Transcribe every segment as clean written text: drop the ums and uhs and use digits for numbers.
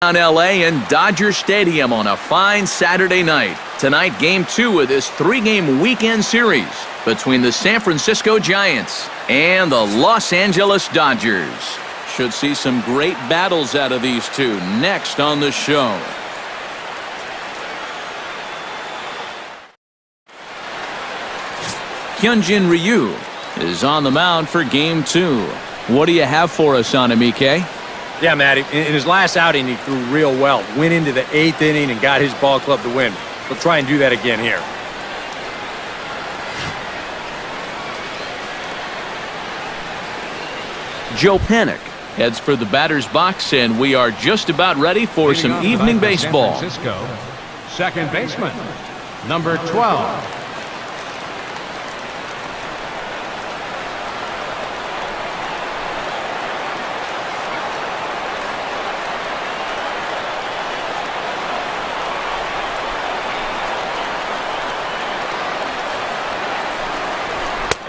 on LA and Dodger Stadium on a fine Saturday night. Tonight, Game 2 of this 3-game weekend series between the San Francisco Giants and the Los Angeles Dodgers. Should see some great battles out of these two next on the show. Hyunjin Ryu is on the mound for Game 2. What do you have for us on him, EK? Yeah, Matty, in his last outing, he threw real well. Went into the 8th inning and got his ball club to win. We'll try and do that again here. Joe Panik heads for the batter's box, and we are just about ready for some evening baseball. San Francisco, second baseman, number 12.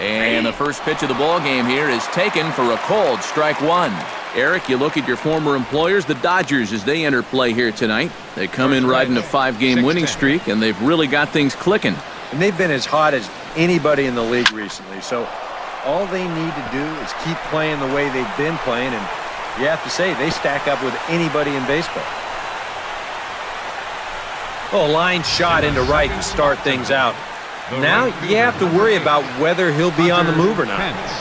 And the first pitch of the ball game here is taken for a called strike one. Eric, you look at your former employers, the Dodgers, as they enter play here tonight. They come in riding a 5-game winning streak, and they've really got things clicking. And they've been as hot as anybody in the league recently. So all they need to do is keep playing the way they've been playing, and you have to say they stack up with anybody in baseball. Oh, a line shot into right to start things out. Now you have to worry about whether he'll be on the move or not. Pence.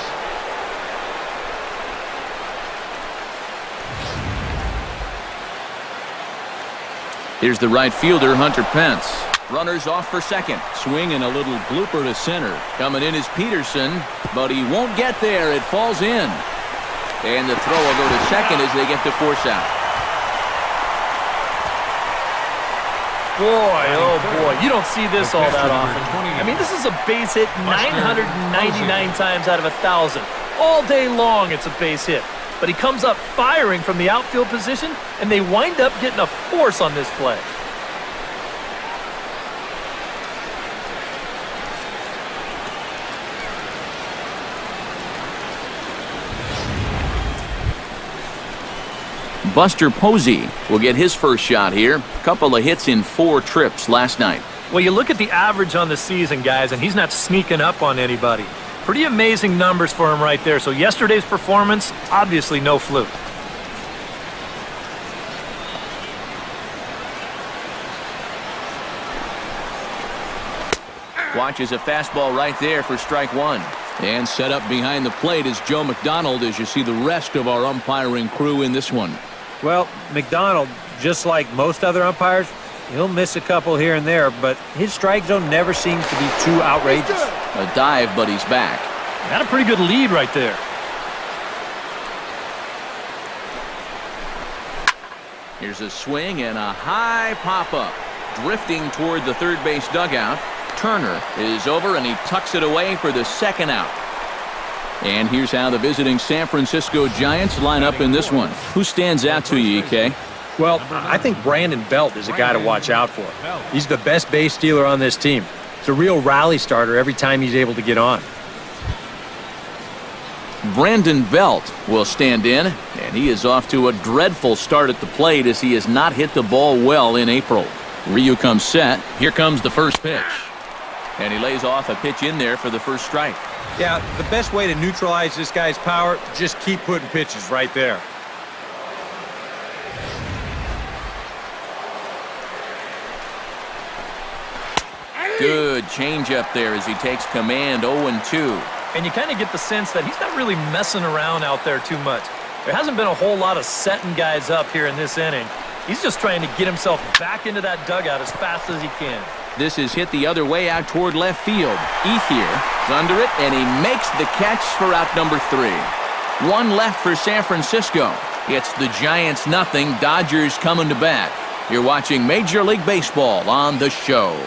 Here's the right fielder, Hunter Pence. Runners off for second. Swing and a little blooper to center. Coming in is Peterson, but he won't get there. It falls in. And the throw will go to second as they get the force out. Boy, oh boy, you don't see this all that often. I mean, this is a base hit 999 times out of 1,000. All day long it's a base hit. But he comes up firing from the outfield position, and they wind up getting a force on this play. Buster Posey will get his first shot here. Couple of hits in 4 trips last night. Well, you look at the average on the season, guys, and he's not sneaking up on anybody. Pretty amazing numbers for him right there. So yesterday's performance, obviously no fluke. Watches a fastball right there for strike one. And set up behind the plate is Joe McDonald as you see the rest of our umpiring crew in this one. Well, McDonald, just like most other umpires, he'll miss a couple here and there, but his strike zone never seems to be too outrageous. A dive, but he's back. Got a pretty good lead right there. Here's a swing and a high pop-up. Drifting toward the third base dugout. Turner is over and he tucks it away for the second out. And here's how the visiting San Francisco Giants line up in this one. Who stands out to you, EK? Well, I think Brandon Belt is a guy to watch out for. He's the best base stealer on this team. It's a real rally starter every time he's able to get on. Brandon Belt will stand in, and he is off to a dreadful start at the plate as he has not hit the ball well in April. Ryu comes set. Here comes the first pitch. And he lays off a pitch in there for the first strike. Yeah, the best way to neutralize this guy's power, just keep putting pitches right there. Good changeup there as he takes command. 0-2. And you kind of get the sense that he's not really messing around out there too much. There hasn't been a whole lot of setting guys up here in this inning. He's just trying to get himself back into that dugout as fast as he can. This is hit the other way out toward left field. Ethier is under it, and he makes the catch for out number 3. One left for San Francisco. It's the Giants nothing. Dodgers coming to bat. You're watching Major League Baseball on the show.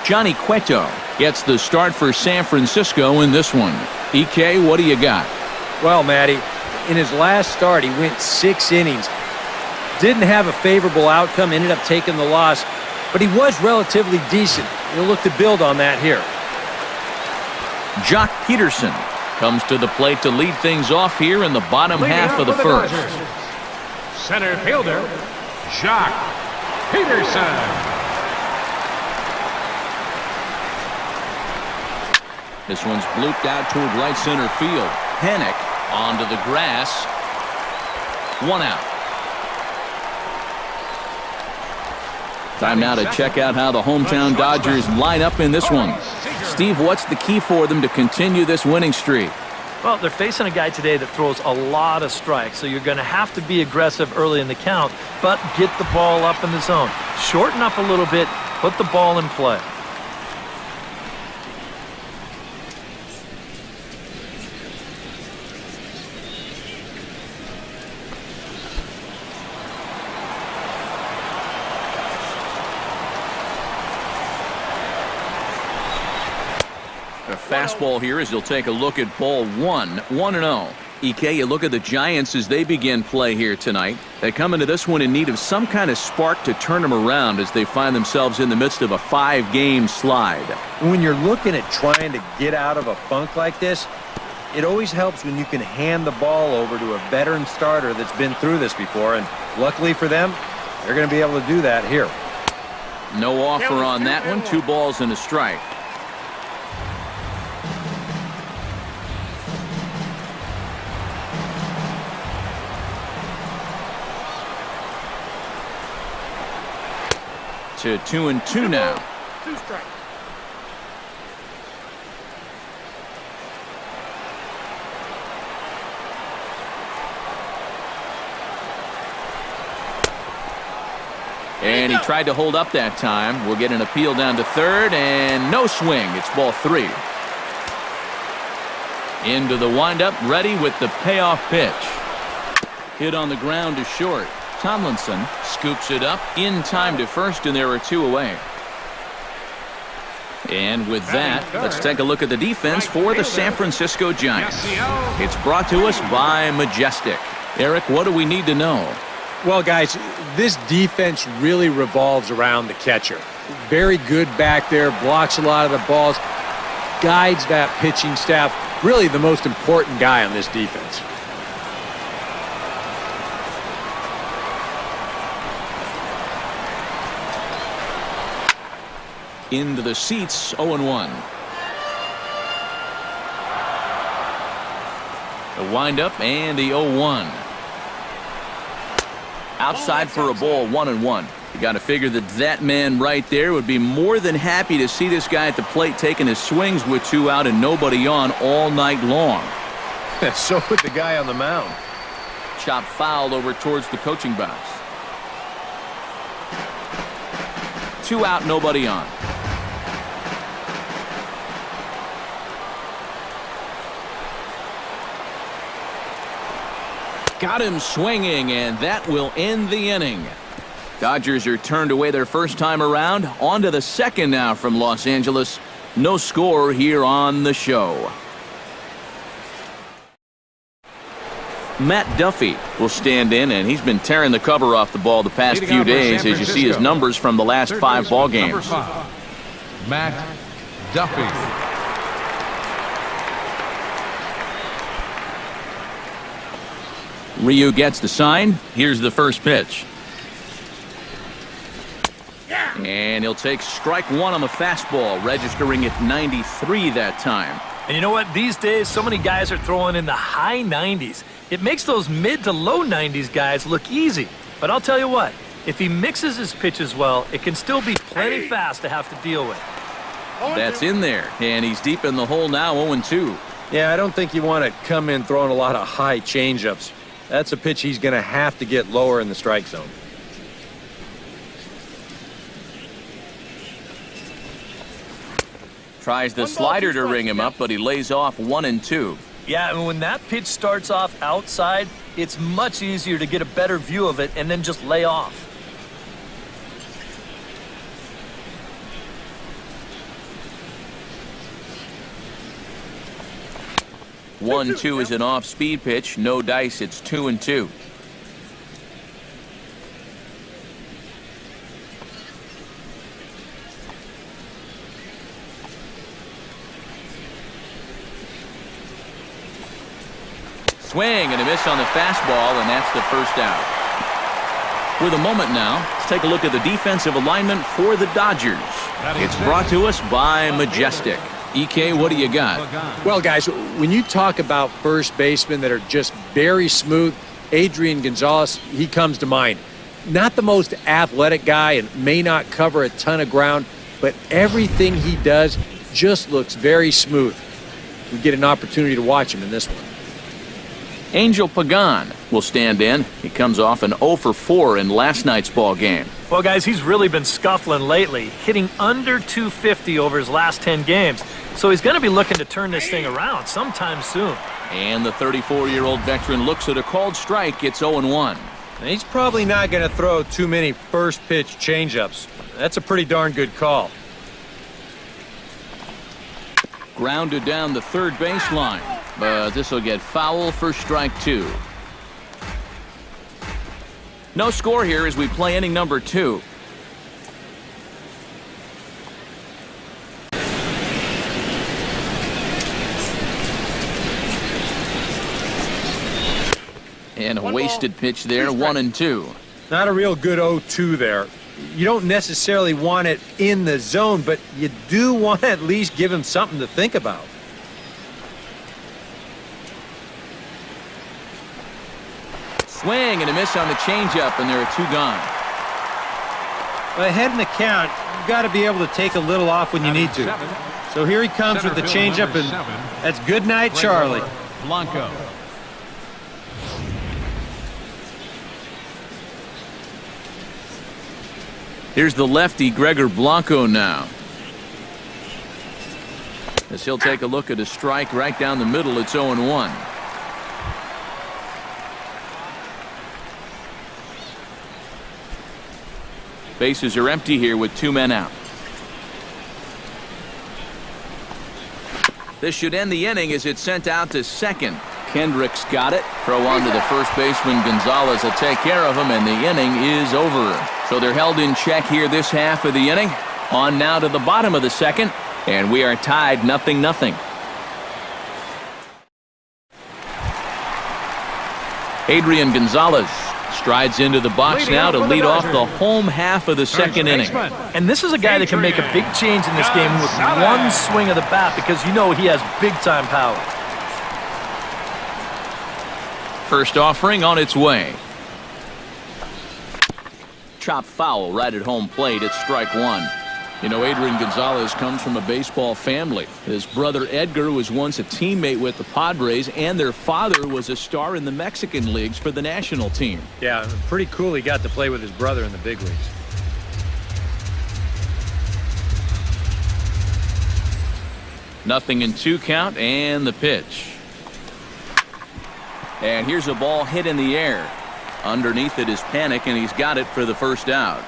Johnny Cueto gets the start for San Francisco in this one. EK, what do you got? Well, Matty, in his last start, he went 6 innings. Didn't have a favorable outcome, ended up taking the loss, but he was relatively decent. He'll look to build on that here. Jock Peterson comes to the plate to lead things off here in the bottom half of the first. Center fielder, Jacques Peterson. This one's blooped out toward right center field. Hennick onto the grass. 1 out. Time now to check out how the hometown Dodgers line up in this one. Steve, what's the key for them to continue this winning streak? Well, they're facing a guy today that throws a lot of strikes, so you're going to have to be aggressive early in the count, but get the ball up in the zone. Shorten up a little bit, put the ball in play. Fastball here as he'll take a look at ball 1-0. EK, you look at the Giants as they begin play here tonight. They come into this one in need of some kind of spark to turn them around as they find themselves in the midst of a 5-game slide. When you're looking at trying to get out of a funk like this, it always helps when you can hand the ball over to a veteran starter that's been through this before, and luckily for them, they're going to be able to do that here. No offer on that one. 2 balls and a strike. To 2-2 now. 2 strikes. And he tried to hold up that time. We'll get an appeal down to third, and no swing. It's ball 3. Into the windup, ready with the payoff pitch. Hit on the ground to short. Tomlinson scoops it up in time to first, and there are 2 away. And with that, let's take a look at the defense for the San Francisco Giants. It's brought to us by Majestic. Eric, what do we need to know? Well, guys, this defense really revolves around the catcher. Very good back there, blocks a lot of the balls, guides that pitching staff. Really the most important guy on this defense. Into the seats, 0-1. The windup and the 0-1. Outside for a ball, 1-1. You got to figure that man right there would be more than happy to see this guy at the plate taking his swings with 2 out and nobody on all night long. So would the guy on the mound. Chop fouled over towards the coaching box. 2 out, nobody on. Got him swinging, and that will end the inning. Dodgers are turned away their first time around. On to the second now from Los Angeles. No score here on the show. Matt Duffy will stand in, and he's been tearing the cover off the ball the past few days as you see his numbers from the last 5 ball games. Matt Duffy. Ryu gets the sign. Here's the first pitch. And he'll take strike 1 on the fastball, registering at 93 that time. And you know what? These days, so many guys are throwing in the high 90s. It makes those mid to low 90s guys look easy. But I'll tell you what, if he mixes his pitches well, it can still be plenty fast to have to deal with. That's in there, and he's deep in the hole now, 0-2. Yeah, I don't think you want to come in throwing a lot of high changeups. That's a pitch he's going to have to get lower in the strike zone. Tries the slider to ring him up, but he lays off 1-2. Yeah, and when that pitch starts off outside, it's much easier to get a better view of it and then just lay off. 1-2 is an off-speed pitch. No dice. It's 2-2. Swing and a miss on the fastball, and that's the first out. With a moment now, let's take a look at the defensive alignment for the Dodgers. It's brought to us by Majestic. EK, what do you got? Well, guys, when you talk about first basemen that are just very smooth, Adrian Gonzalez, he comes to mind. Not the most athletic guy and may not cover a ton of ground, but everything he does just looks very smooth. We get an opportunity to watch him in this one. Angel Pagan will stand in. He comes off an 0 for 4 in last night's ball game. Well, guys, he's really been scuffling lately, hitting under 250 over his last 10 games. So he's going to be looking to turn this thing around sometime soon. And the 34-year-old veteran looks at a called strike. It's 0-1. And he's probably not going to throw too many first-pitch changeups. That's a pretty darn good call. Grounded down the third baseline, but this will get foul for strike 2. No score here as we play inning number 2. And a wasted pitch there, 1-2. Not a real good 0-2 there. You don't necessarily want it in the zone, but you do want to at least give him something to think about. Swing and a miss on the changeup, and there are 2 gone. Ahead in the count, you've got to be able to take a little off when you need to. So here he comes with the changeup, and that's good night, Charlie. Blanco. Here's the lefty, Gregor Blanco, now. As he'll take a look at a strike right down the middle, it's 0-1. Bases are empty here with 2 men out. This should end the inning as it's sent out to second. Kendrick's got it. Throw on to the first baseman. Gonzalez will take care of him, and the inning is over. So they're held in check here this half of the inning. On now to the bottom of the second, and we are tied 0-0. Adrian Gonzalez strides into the box now to lead off the home half of the second inning. And this is a guy that can make a big change in this game with one swing of the bat, because you know he has big-time power. First offering on its way. Chop foul right at home plate. It's strike 1. You know, Adrian Gonzalez comes from a baseball family. His brother Edgar was once a teammate with the Padres, and their father was a star in the Mexican leagues for the national team. Yeah, pretty cool he got to play with his brother in the big leagues. Nothing in 2 count, and the pitch. And here's a ball hit in the air. Underneath it is Panic, and he's got it for the first out.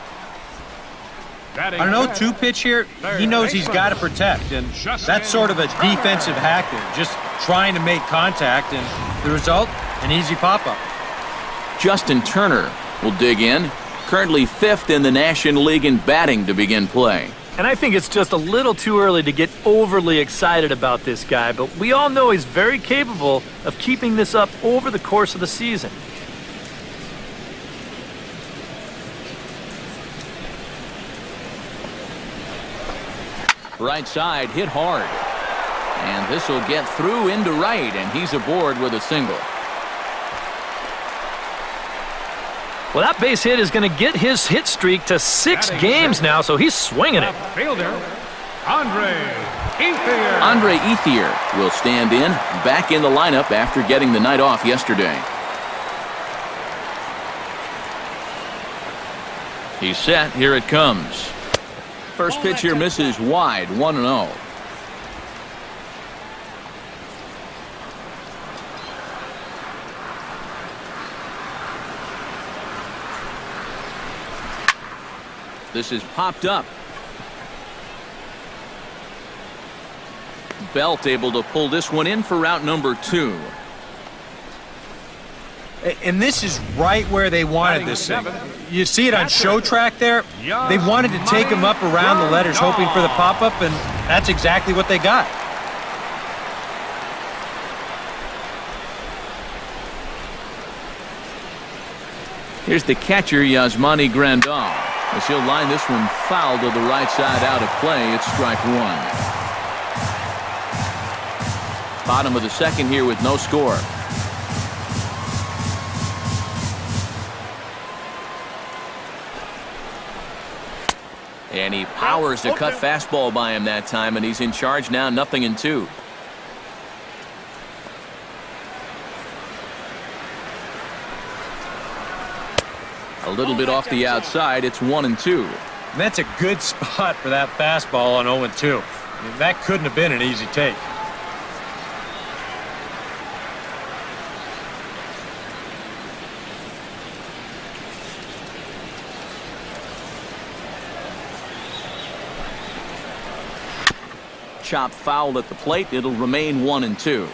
On an 0-2 pitch here, he knows he's got to protect, and that's sort of a defensive hack there, just trying to make contact, and the result, an easy pop-up. Justin Turner will dig in, currently 5th in the National League in batting to begin play. And I think it's just a little too early to get overly excited about this guy, but we all know he's very capable of keeping this up over the course of the season. Right side hit hard, and this will get through into right, and he's aboard with a single. Well, that base hit is going to get his hit streak to 6 games now, so he's swinging it. Fielder, Andre Ethier. Andre Ethier will stand in, back in the lineup after getting the night off yesterday. He's set. Here it comes. First pitch here misses wide, 1-0. This is popped up. Belt able to pull this one in for route number 2. And this is right where they wanted this thing. You see it on show track there? They wanted to take him up around the letters, hoping for the pop-up, and that's exactly what they got. Here's the catcher, Yasmani Grandal. As he'll line this one foul to the right side out of play. It's strike one. Bottom of the second here with no score. And he powers a cut fastball by him that time, and he's in charge now, 0-2. A little bit off the outside. It's 1-2. And that's a good spot for that fastball on 0-2. I mean, that couldn't have been an easy take. Chop foul at the plate. It'll remain 1-2.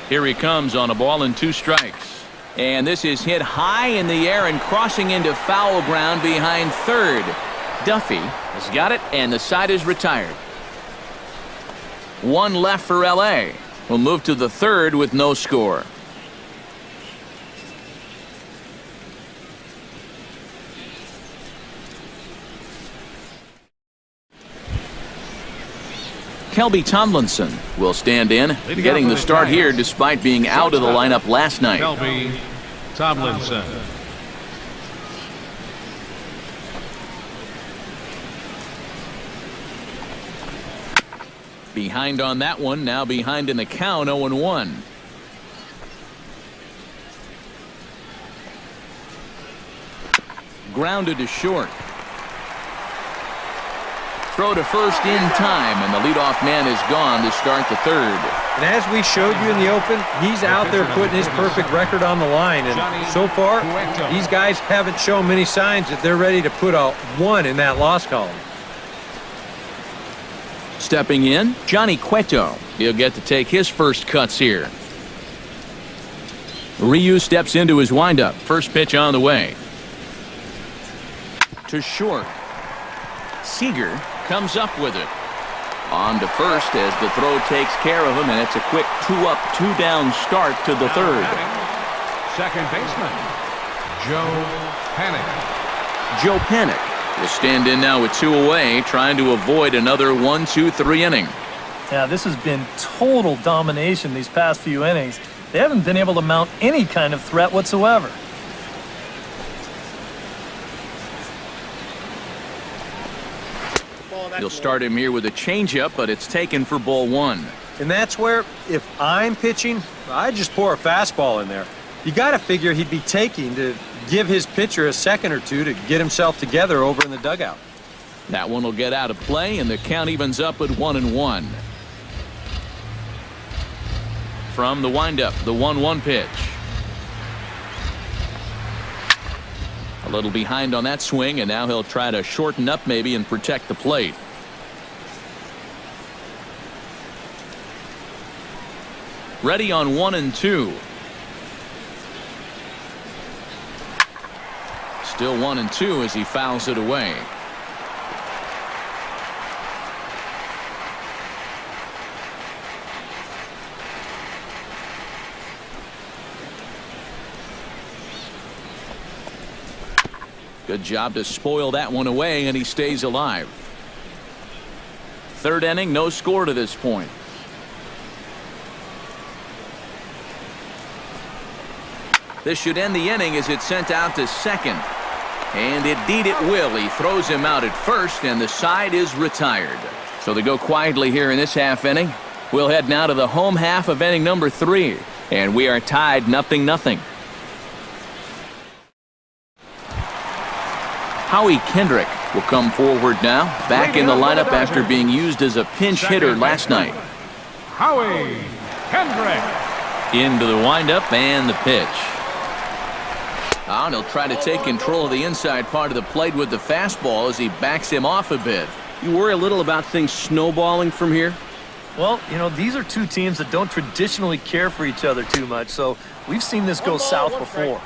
Here he comes on a ball and 2 strikes. And this is hit high in the air and crossing into foul ground behind third. Duffy has got it, and the side is retired. 1 left for LA. We'll move to the third with no score. Kelby Tomlinson will stand in, getting the start here despite being out of the lineup last night. Kelby Tomlinson. Behind on that one, now behind in the count, 0-1. Grounded to short. Throw to first in time, and the leadoff man is gone to start the third. And as we showed you in the open, he's out there putting his perfect record on the line. And so far, these guys haven't shown many signs that they're ready to put a 1 in that loss column. Stepping in, Johnny Cueto. He'll get to take his first cuts here. Ryu steps into his windup. First pitch on the way. To short. Seager comes up with it. On to first as the throw takes care of him, and it's a quick 2-up, 2-down start to the third. Second baseman, Joe Panik. Joe Panik will stand in now with 2 away, trying to avoid another 1-2-3 inning. Yeah, this has been total domination these past few innings. They haven't been able to mount any kind of threat whatsoever. You'll start him here with a changeup, but it's taken for ball 1. And that's where, if I'm pitching, I just pour a fastball in there. You got to figure he'd be taking to give his pitcher a second or two to get himself together over in the dugout. That one will get out of play, and the count evens up at 1-1. From the windup, the 1-1 pitch. A little behind on that swing, and now he'll try to shorten up maybe and protect the plate. Ready on 1-2. Still 1-2 as he fouls it away. Good job to spoil that one away, and he stays alive. Third inning, no score to this point. This should end the inning as it's sent out to second. And indeed it will. He throws him out at first, and the side is retired. So they go quietly here in this half inning. We'll head now to the home half of inning number 3. And we are tied 0-0. Howie Kendrick will come forward now, back in the lineup after being used as a pinch hitter last night. Howie Kendrick. Into the windup and the pitch. And he'll try to take control of the inside part of the plate with the fastball as he backs him off a bit. You worry a little about things snowballing from here? Well, you know, these are two teams that don't traditionally care for each other too much, so we've seen this go south before.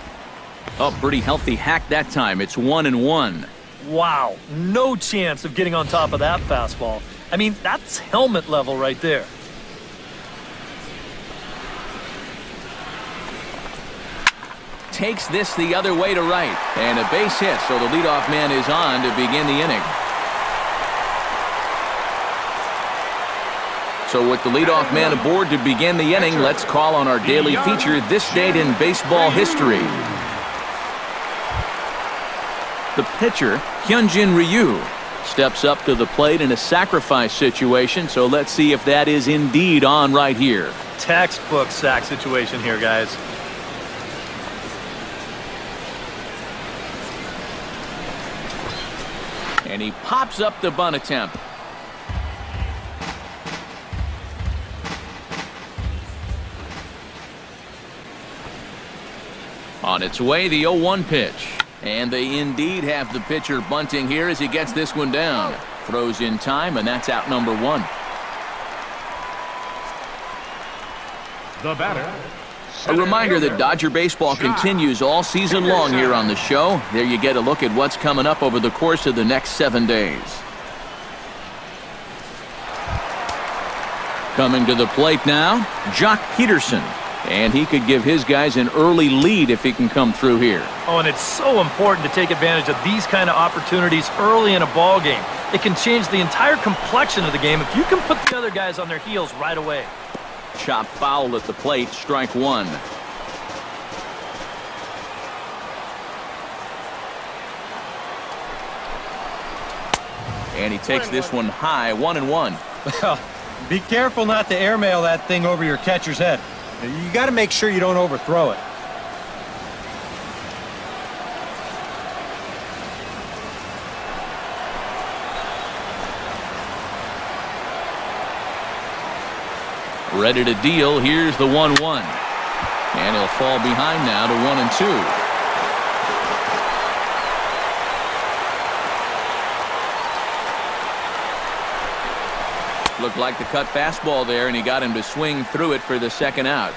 Oh, pretty healthy hack that time. It's 1-1. Wow, no chance of getting on top of that fastball. I mean, that's helmet level right there. takes this the other way to right. And a base hit, so the leadoff man is on to begin the inning. So with the leadoff man aboard to begin the inning, let's call on our daily feature, This Date in Baseball History. The pitcher, Hyunjin Ryu, steps up to the plate in a sacrifice situation, so let's see if that is indeed on right here. Textbook sack situation here, guys. And he pops up the bunt attempt. On its way, the 0-1 pitch. And they indeed have the pitcher bunting here as he gets this one down. Throws in time, and that's out number 1. The batter. A reminder that Dodger baseball continues all season long here on the show. There you get a look at what's coming up over the course of the next 7 days. Coming to the plate now, Jock Peterson. And he could give his guys an early lead if he can come through here. Oh, and it's so important to take advantage of these kind of opportunities early in a ball game. It can change the entire complexion of the game if you can put the other guys on their heels right away. Chop foul at the plate, strike 1. And he takes this one high, 1-1. Well, be careful not to airmail that thing over your catcher's head. You got to make sure you don't overthrow it. Ready to deal. Here's the 1-1. And he'll fall behind now to 1-2. Looked like the cut fastball there, and he got him to swing through it for the second out.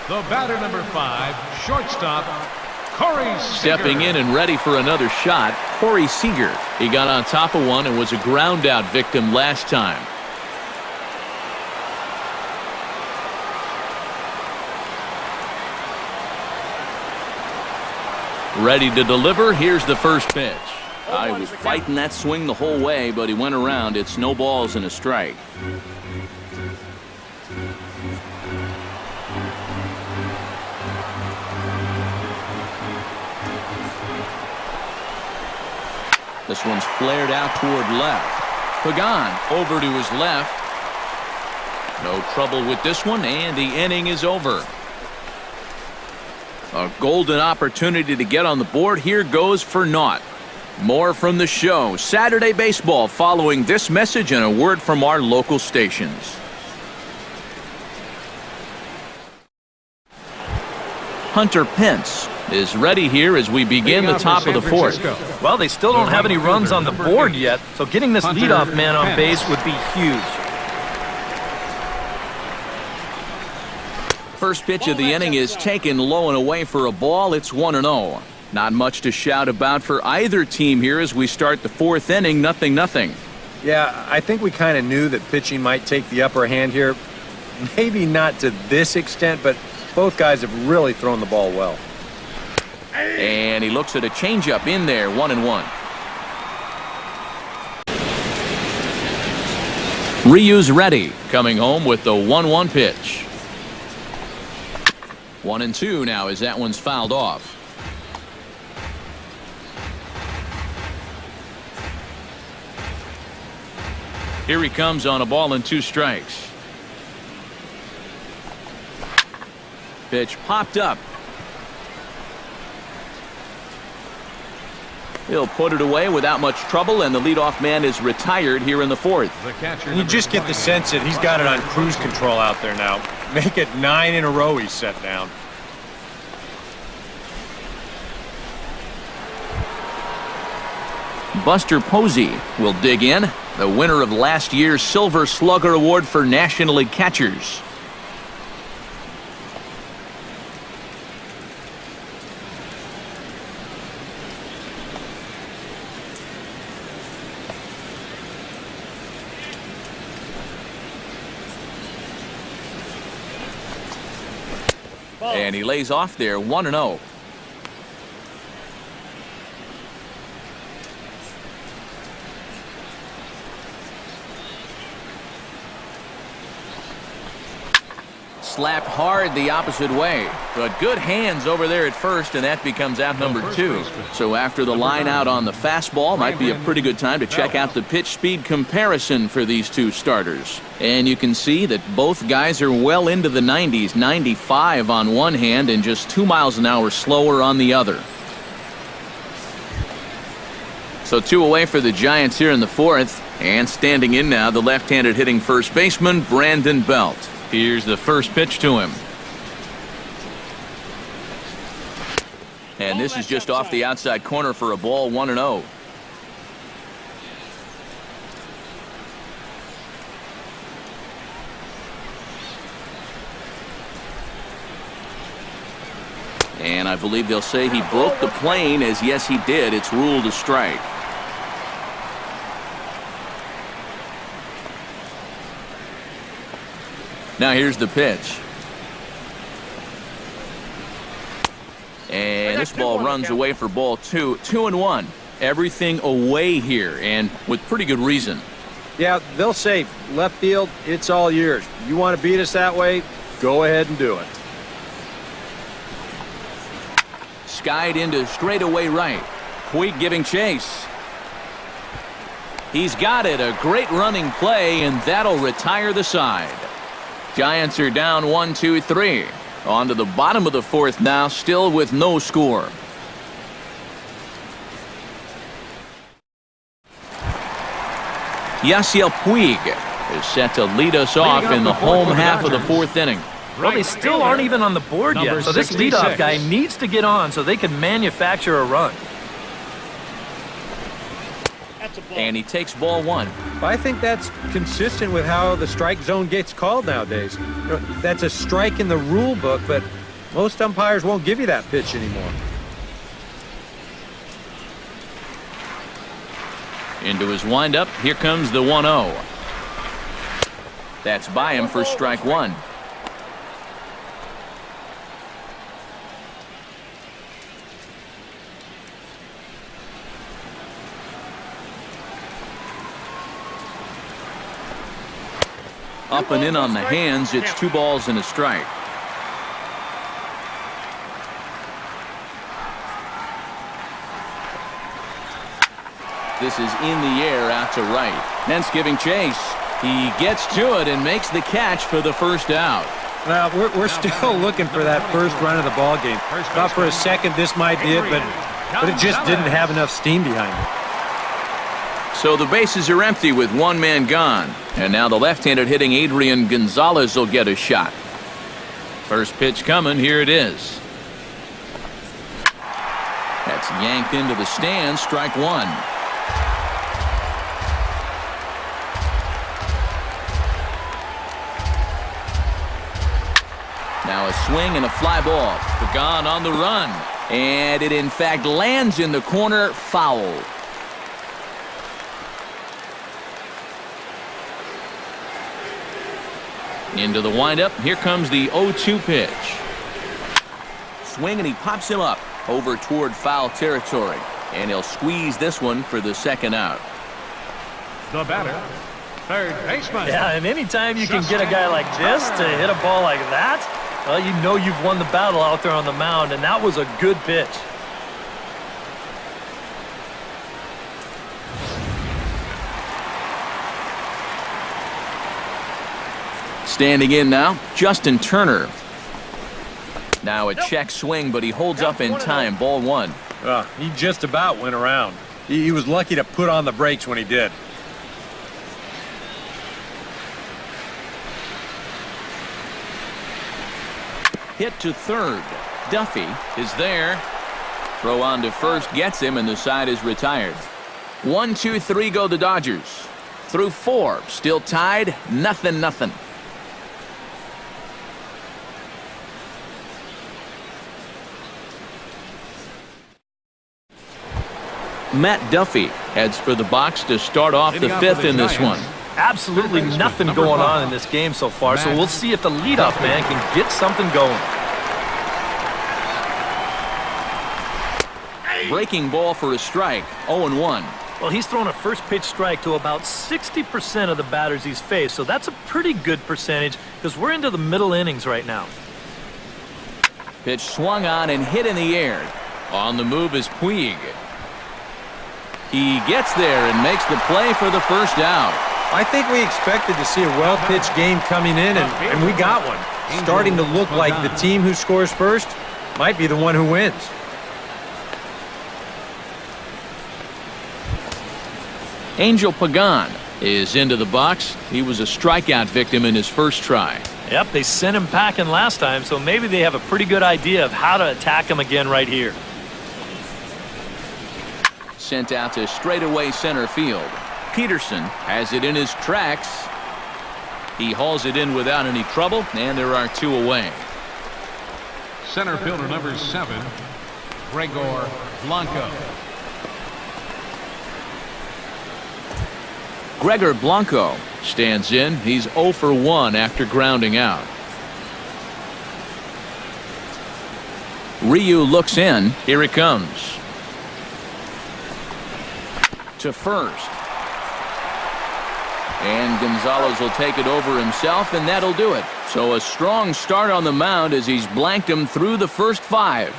The batter, number 5, shortstop, Corey Seager. Stepping in and ready for another shot, Corey Seager. He got on top of one and was a ground out victim last time. Ready to deliver. Here's the first pitch. He was fighting that swing the whole way, but he went around. It's no balls and a strike. This one's flared out toward left. Pagan over to his left. No trouble with this one, and the inning is over. A golden opportunity to get on the board here goes for naught. More from the show, Saturday Baseball, following this message and a word from our local stations. Hunter Pence is ready here as we begin the top of the fourth. Well, they still don't have any runs on the board yet, so getting this leadoff man on base would be huge. First pitch of the inning is taken low and away for a ball. It's 1-0. Not much to shout about for either team here as we start the fourth inning, 0-0. Yeah, I think we kind of knew that pitching might take the upper hand here. Maybe not to this extent, but both guys have really thrown the ball well. And he looks at a changeup in there, 1-1. Ryu's ready, coming home with the 1-1 pitch. 1-2 now as that one's fouled off. Here he comes on a ball and 2 strikes. Pitch popped up. He'll put it away without much trouble, and the leadoff man is retired here in the fourth. And you just get the sense that he's got it on cruise control out there now. Make it 9 in a row he's set down. Buster Posey will dig in, the winner of last year's Silver Slugger Award for National League catchers. And he lays off there 1-0. Slapped hard the opposite way, but good hands over there at first, and that becomes out number 2. So after the line out on the fastball, might be a pretty good time to check out the pitch speed comparison for these two starters. And you can see that both guys are well into the 90s, 95 on one hand and just 2 miles an hour slower on the other. So 2 away for the Giants here in the 4th, and standing in now, the left-handed hitting first baseman, Brandon Belt. Here's the first pitch to him. And this is just off the outside corner for a ball, 1-0. And I believe they'll say he broke the plane, as yes he did. It's ruled a strike. Now here's the pitch. And this ball runs away for ball 2. 2-1. Everything away here, and with pretty good reason. Yeah, they'll say, left field, it's all yours. You want to beat us that way? Go ahead and do it. Skied into straightaway right. Puig giving chase. He's got it. A great running play, and that'll retire the side. Giants are down 1-2-3. On to the bottom of the 4th now, still with no score. Yasiel Puig is set to lead us off in the home half of the 4th inning. Well, they still aren't even on the board yet, so this leadoff guy needs to get on so they can manufacture a run. And he takes ball 1. I think that's consistent with how the strike zone gets called nowadays. That's a strike in the rule book, but most umpires won't give you that pitch anymore. Into his windup, here comes the 1-0. That's by him for strike 1. Up and in on the hands, it's 2 balls and a strike. This is in the air out to right. Pence giving chase. He gets to it and makes the catch for the first out. Well, we're still looking for that first run of the ball game. Thought for a second this might be it, but it just didn't have enough steam behind it. So the bases are empty with 1 man gone. And now the left-handed hitting Adrian Gonzalez will get a shot. First pitch coming. Here it is. That's yanked into the stands. Strike 1. Now a swing and a fly ball. Pagan on the run. And it in fact lands in the corner. Foul. Into the windup. Here comes the 0-2 pitch. Swing and he pops him up over toward foul territory. And he'll squeeze this one for the second out. The batter, third baseman. Yeah, and anytime you can get a guy like this to hit a ball like that, well, you know you've won the battle out there on the mound, and that was a good pitch. Standing in now, Justin Turner. Now a check swing, but he holds up in time. Ball 1. He just about went around. He was lucky to put on the brakes when he did. Hit to third. Duffy is there. Throw on to first gets him, and the side is retired. 1-2-3 go the Dodgers. Through 4, still tied, 0-0. Matt Duffy heads for the box to start off the 5th in this one. Absolutely nothing going on in this game so far, so we'll see if the leadoff man can get something going. breaking ball for a strike, 0-1. Well, he's thrown a first pitch strike to about 60% of the batters he's faced, so that's a pretty good percentage because we're into the middle innings right now. Pitch swung on and hit in the air. On the move is Puig. He gets there and makes the play for the first out. I think we expected to see a well-pitched game coming in, and we got one. Starting to look like the team who scores first might be the one who wins. Angel Pagan is into the box. He was a strikeout victim in his first try. Yep, they sent him packing last time, so maybe they have a pretty good idea of how to attack him again right here. Sent out to straightaway center field. Peterson has it in his tracks. He hauls it in without any trouble, and there are two away. Center fielder number 7, Gregor Blanco. Gregor Blanco stands in. He's 0 for 1 after grounding out. Ryu looks in. Here it comes. To first. And Gonzalez will take it over himself, and that'll do it. So a strong start on the mound as he's blanked him through the first 5.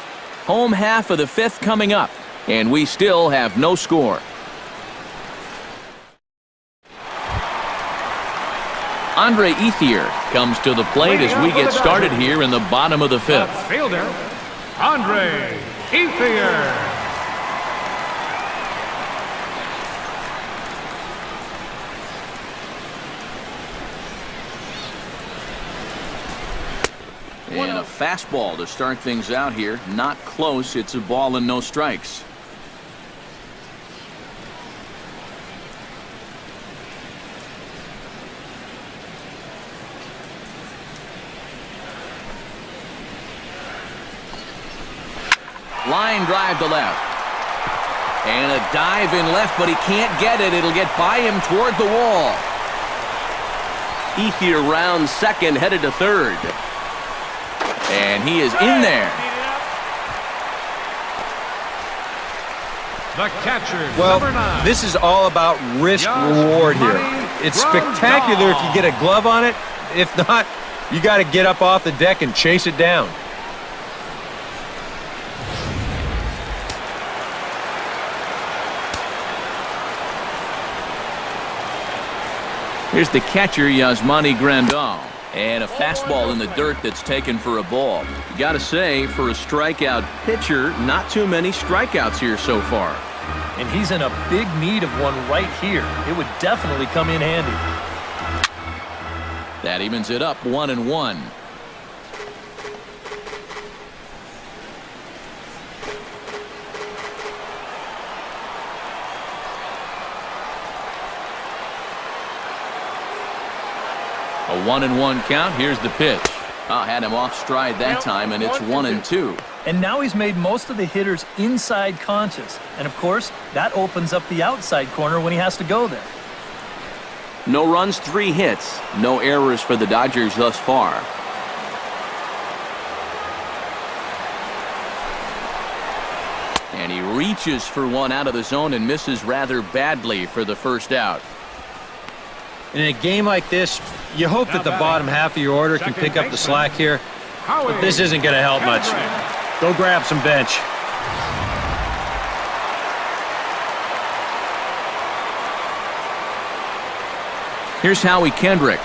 Home half of the 5th coming up, and we still have no score. Andre Ethier comes to the plate as we get started here in the bottom of the 5th. Fielder, Andre Ethier. And a fastball to start things out here. Not close. It's a ball and no strikes. Line drive to left. And a dive in left, but he can't get it. It'll get by him toward the wall. Ethier rounds second, headed to third. And he is in there. The catcher, Well, number 9. this is all about risk-reward here. It's spectacular if you get a glove on it. If not, you got to get up off the deck and chase it down. Here's the catcher, Yasmani Grandal. And a fastball in the dirt that's taken for a ball. You got to say, for a strikeout pitcher, not too many strikeouts here so far. And he's in a big need of one right here. It would definitely come in handy. That evens it up 1-1. A 1-1 count. Here's the pitch. Had him off stride that time, and it's 1-2. And now he's made most of the hitters inside conscious. And of course, that opens up the outside corner when he has to go there. No runs, 3 hits. No errors for the Dodgers thus far. And he reaches for one out of the zone and misses rather badly for the first out. In a game like this, you hope that the bottom half of your order can pick up the slack here. But this isn't going to help much. Go grab some bench. Here's Howie Kendrick,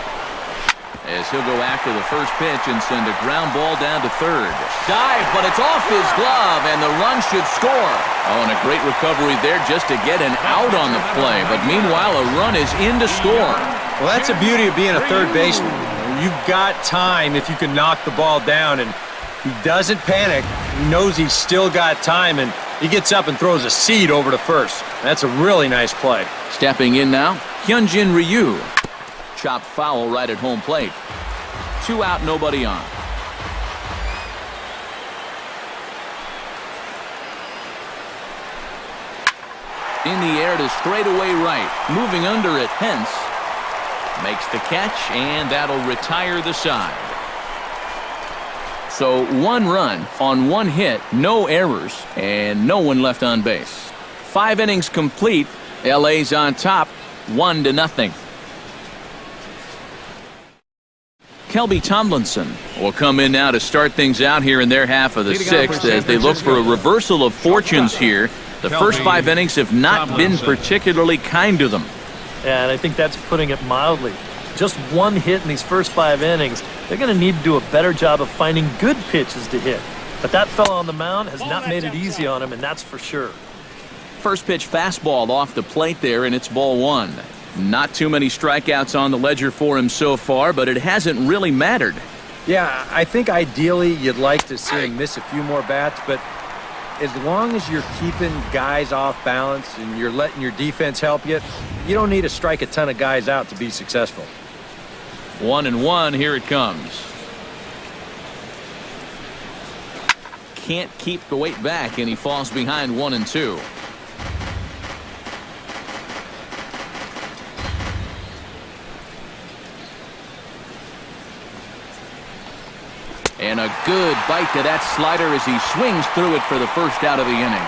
as he'll go after the first pitch and send a ground ball down to third. Dive, but it's off his glove, and the run should score. Oh, and a great recovery there just to get an out on the play. But meanwhile, a run is in to score. Well, that's the beauty of being a third baseman. You've got time if you can knock the ball down, and he doesn't panic. He knows he's still got time, and he gets up and throws a seed over to first. That's a really nice play. Stepping in now, Hyunjin Ryu. Chopped foul right at home plate. 2 out, nobody on. In the air to straightaway right. Moving under it, Pence makes the catch, and that'll retire the side. So 1 run on 1 hit, no errors, and no one left on base. 5 innings complete. LA's on top, 1-0. Kelby Tomlinson will come in now to start things out here in their half of the 6th as they look for a reversal of fortunes here. The first 5 innings have not been particularly kind to them. Yeah, and I think that's putting it mildly. Just 1 hit in these first 5 innings. They're going to need to do a better job of finding good pitches to hit. But that fella on the mound has not made it easy on him, and that's for sure. First pitch fastball off the plate there, and it's ball 1. Not too many strikeouts on the ledger for him so far, but it hasn't really mattered. Yeah, I think ideally you'd like to see him miss a few more bats, but as long as you're keeping guys off balance and you're letting your defense help you, you don't need to strike a ton of guys out to be successful. 1-1, here it comes. Can't keep the weight back, and he falls behind 1-2. And a good bite to that slider as he swings through it for the first out of the inning.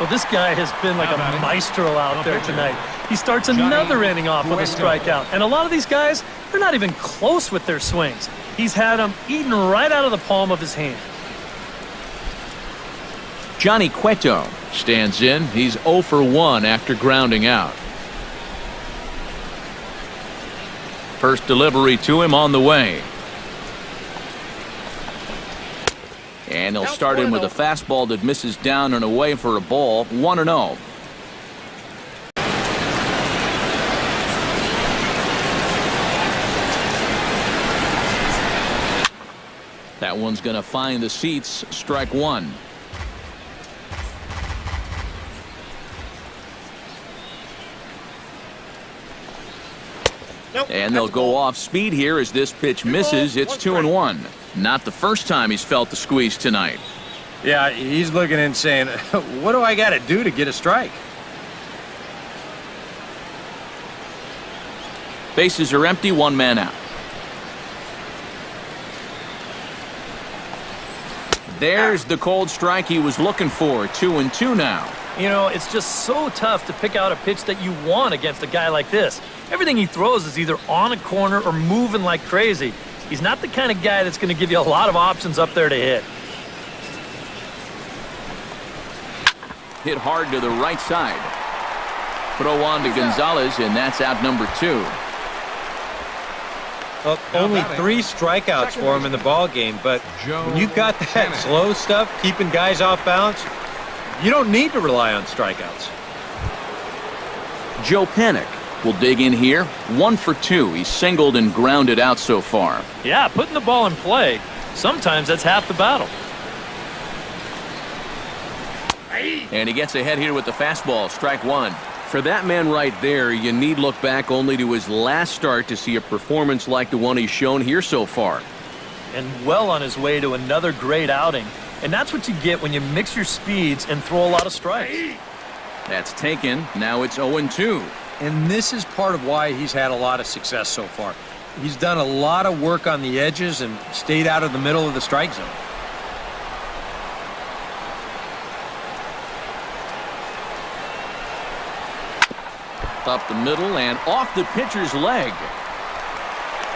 Well, this guy has been like a maestro out there tonight. He starts another inning off with a strikeout. And a lot of these guys, they're not even close with their swings. He's had them eaten right out of the palm of his hand. Johnny Cueto stands in. He's 0 for 1 after grounding out. First delivery to him on the way. And they'll start in with a fastball that misses down and away for a ball. 1-0. That one's going to find the seats. Strike 1. And they'll go off speed here as this pitch misses. It's 2-1. Not the first time he's felt the squeeze tonight. Yeah, he's looking and saying, what do I got to do to get a strike? Bases are empty, 1 man out. There's the cold strike he was looking for. 2-2 now. You know, it's just so tough to pick out a pitch that you want against a guy like this. Everything he throws is either on a corner or moving like crazy. He's not the kind of guy that's going to give you a lot of options up there to hit. Hit hard to the right side. Throw on to Gonzalez, and that's out number 2. Well, only 3 strikeouts for him in the ball game, but when you've got that slow stuff, keeping guys off balance, you don't need to rely on strikeouts. Joe Panik will dig in here. 1 for 2. He's singled and grounded out so far. Yeah, putting the ball in play, sometimes that's half the battle. And he gets ahead here with the fastball. Strike 1. For that man right there, you need look back only to his last start to see a performance like the one he's shown here so far. And well on his way to another great outing. And that's what you get when you mix your speeds and throw a lot of strikes. That's taken. Now it's 0-2. And this is part of why he's had a lot of success so far. He's done a lot of work on the edges and stayed out of the middle of the strike zone. Up the middle and off the pitcher's leg.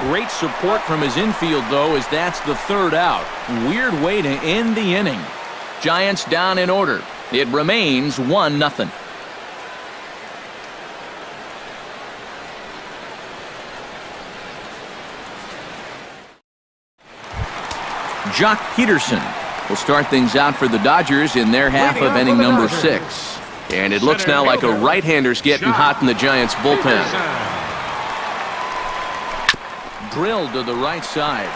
Great support from his infield, though, as that's the 3rd out. Weird way to end the inning. Giants down in order. It remains 1-0. Jock Peterson will start things out for the Dodgers in their half of inning number 6. And it looks now like a right-hander's getting hot in the Giants' bullpen. Drilled to the right side.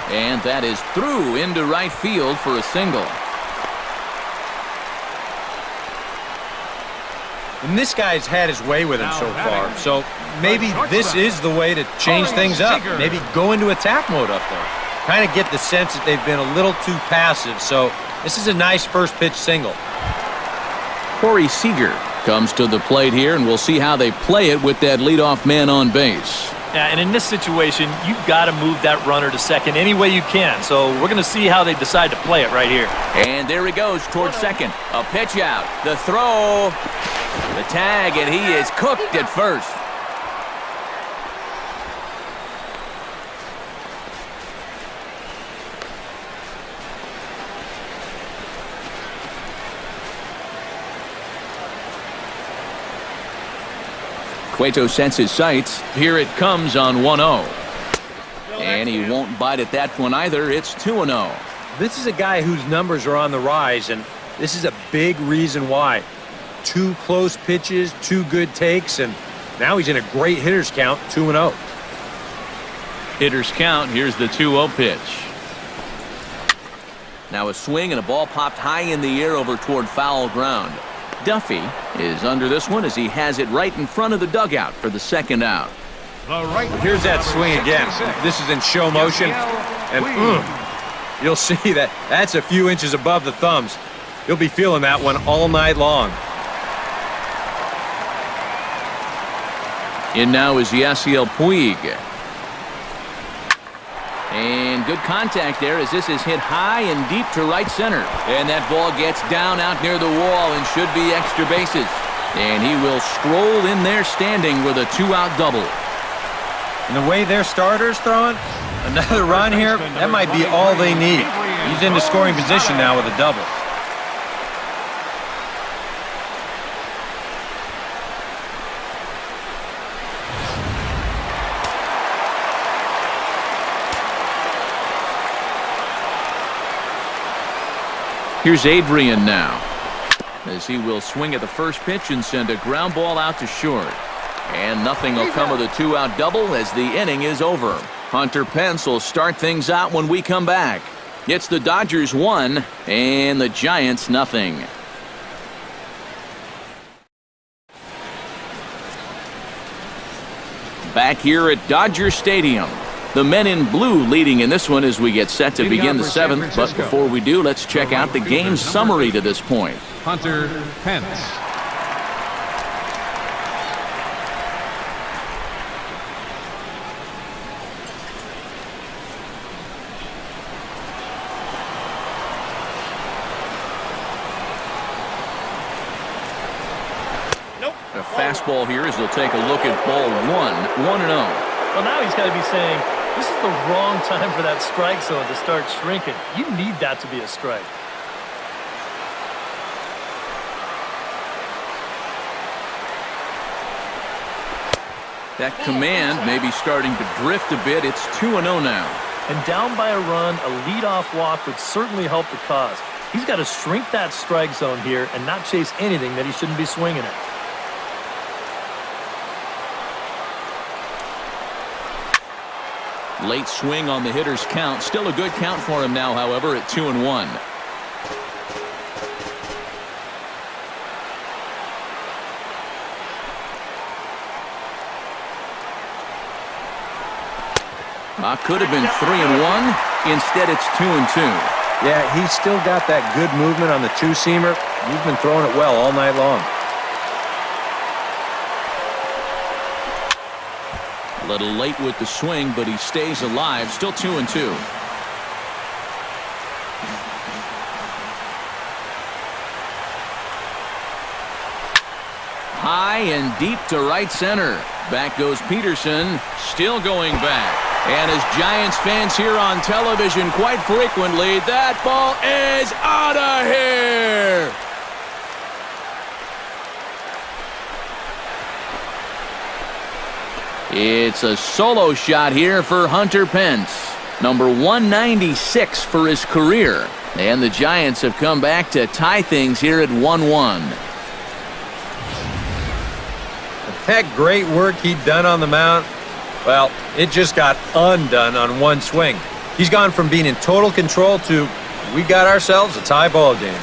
And that is through into right field for a single. And this guy's had his way with him so far, so maybe this is the way to change things up. Maybe go into attack mode up there. Kind of get the sense that they've been a little too passive, so this is a nice first pitch single. Corey Seager comes to the plate here, and we'll see how they play it with that leadoff man on base. Yeah, and in this situation, you've got to move that runner to second any way you can. So we're going to see how they decide to play it right here. And there he goes towards second. A pitch out. The throw. The tag, and he is cooked at first. Cueto sets his sights. Here it comes on 1-0. And he won't bite at that one either. It's 2-0. This is a guy whose numbers are on the rise, and this is a big reason why. 2 close pitches, 2 good takes, and now he's in a great hitter's count, 2-0. Hitter's count. Here's the 2-0 pitch. Now a swing and a ball popped high in the air over toward foul ground. Duffy is under this one as he has it right in front of the dugout for the second out. Here's that swing again. This is in show motion, and you'll see that that's a few inches above the thumbs. You'll be feeling that one all night long. In now is Yasiel Puig. And good contact there as this is hit high and deep to right center. And that ball gets down out near the wall and should be extra bases. And he will stroll in there standing with a 2-out double. And the way their starter's throwing, another run here, that might be all they need. He's into scoring position now with a double. Here's Adrian now, as he will swing at the first pitch and send a ground ball out to short. And nothing will come of the 2-out double as the inning is over. Hunter Pence will start things out when we come back. It's the Dodgers 1 and the Giants nothing. Back here at Dodger Stadium. The men in blue leading in this one as we get set to begin the 7th. But before we do, let's check out the game summary to this point. Hunter Pence. A fastball here as they'll take a look at ball 1-0. Well, now he's got to be saying, this is the wrong time for that strike zone to start shrinking. You need that to be a strike. That command may be starting to drift a bit. It's 2-0 now. And down by a run, a leadoff walk would certainly help the cause. He's got to shrink that strike zone here and not chase anything that he shouldn't be swinging at. Late swing on the hitter's count. Still a good count for him now, however, at 2-1. Could have been 3-1. Instead, it's 2-2. Yeah, he's still got that good movement on the two-seamer. He's been throwing it well all night long. A little late with the swing, but he stays alive. Still 2-2. High and deep to right center. Back goes Peterson. Still going back. And as Giants fans hear on television quite frequently, that ball is out of here. It's a solo shot here for Hunter Pence. Number 196 for his career. And the Giants have come back to tie things here at 1-1. That great work he'd done on the mound, well, it just got undone on one swing. He's gone from being in total control to, we got ourselves a tie ball game.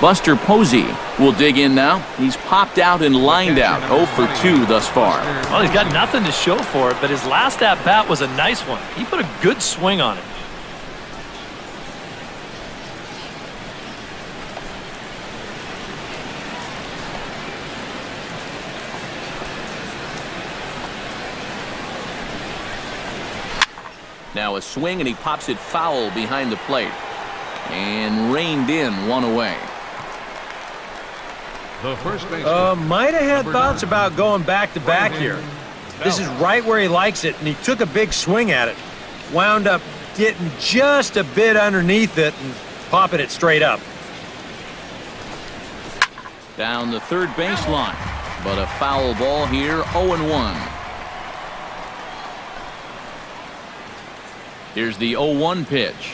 Buster Posey will dig in now. He's popped out and lined out. 0 for 2 thus far. Well, he's got nothing to show for it, but his last at-bat was a nice one. He put a good swing on it. Now a swing, and he pops it foul behind the plate. And reined in, one away. The first baseman. Might have had thoughts about going back-to-back here. This is right where he likes it, and he took a big swing at it. Wound up getting just a bit underneath it and popping it straight up. Down the third baseline, but a foul ball here, 0-1. Here's the 0-1 pitch.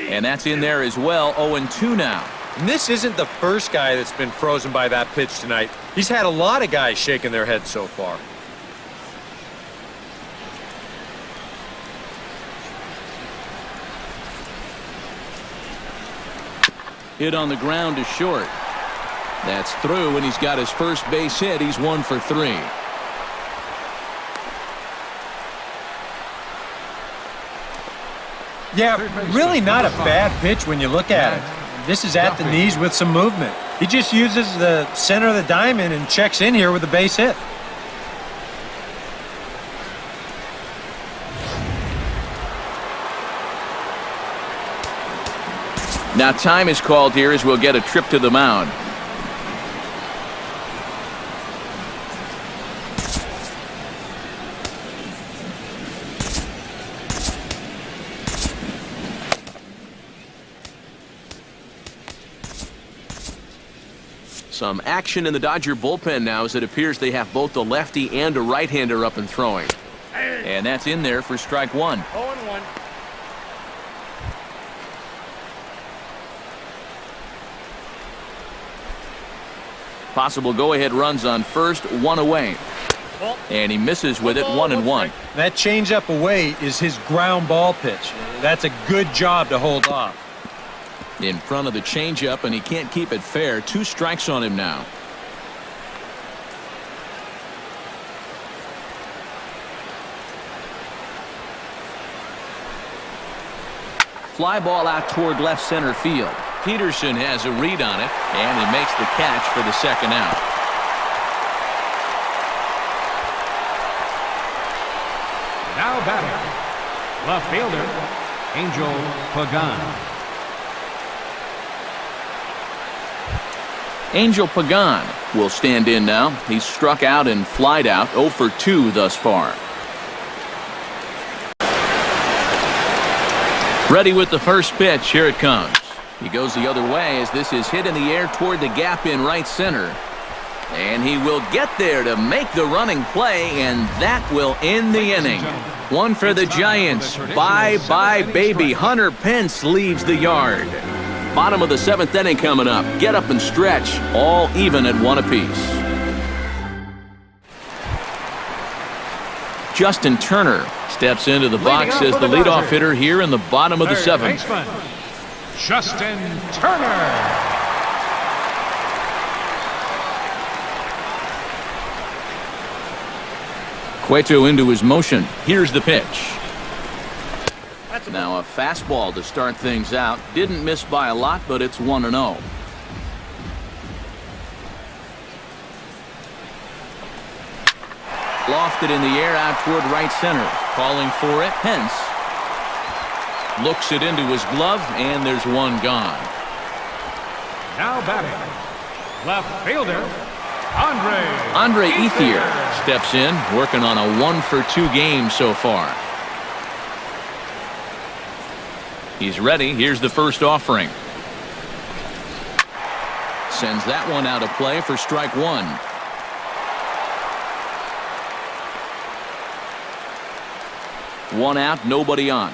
And that's in there as well, 0-2 now. And this isn't the first guy that's been frozen by that pitch tonight. He's had a lot of guys shaking their heads so far. Hit on the ground to short. That's through, and he's got his first base hit. He's 1 for 3. Yeah, really not a bad pitch when you look at it. This is at the knees with some movement. He just uses the center of the diamond and checks in here with a base hit. Now time is called here as we'll get a trip to the mound. Some action in the Dodger bullpen now as it appears they have both a lefty and a right-hander up and throwing. And that's in there for strike 1. 0-1. Possible go-ahead runs on first, 1 away. And he misses with it, 1-1. That changeup away is his ground ball pitch. That's a good job to hold off. In front of the changeup, and he can't keep it fair. 2 strikes on him now. Fly ball out toward left center field. Peterson has a read on it, and he makes the catch for the second out. Now batting, left fielder, Angel Pagan. Angel Pagan will stand in now. He's struck out and flied out, 0 for 2 thus far. Ready with the first pitch. Here it comes. He goes the other way as this is hit in the air toward the gap in right center. And he will get there to make the running play, and that will end the inning. 1 for the Giants. Bye-bye, baby. Hunter Pence leaves the yard. Bottom of the 7th inning coming up. Get up and stretch. All even at 1 apiece. Justin Turner steps into the box as the leadoff hitter here in the bottom of the 7th. Justin Turner. Cueto into his motion. Here's the pitch. Now a fastball to start things out. Didn't miss by a lot, but it's 1-0. Lofted in the air out toward right center. Calling for it, Pence. Looks it into his glove, and there's 1 gone. Now batting, left fielder, Andre Ethier steps in, working on a 1 for 2 game so far. He's ready. Here's the first offering. Sends that one out of play for strike 1. One out, nobody on.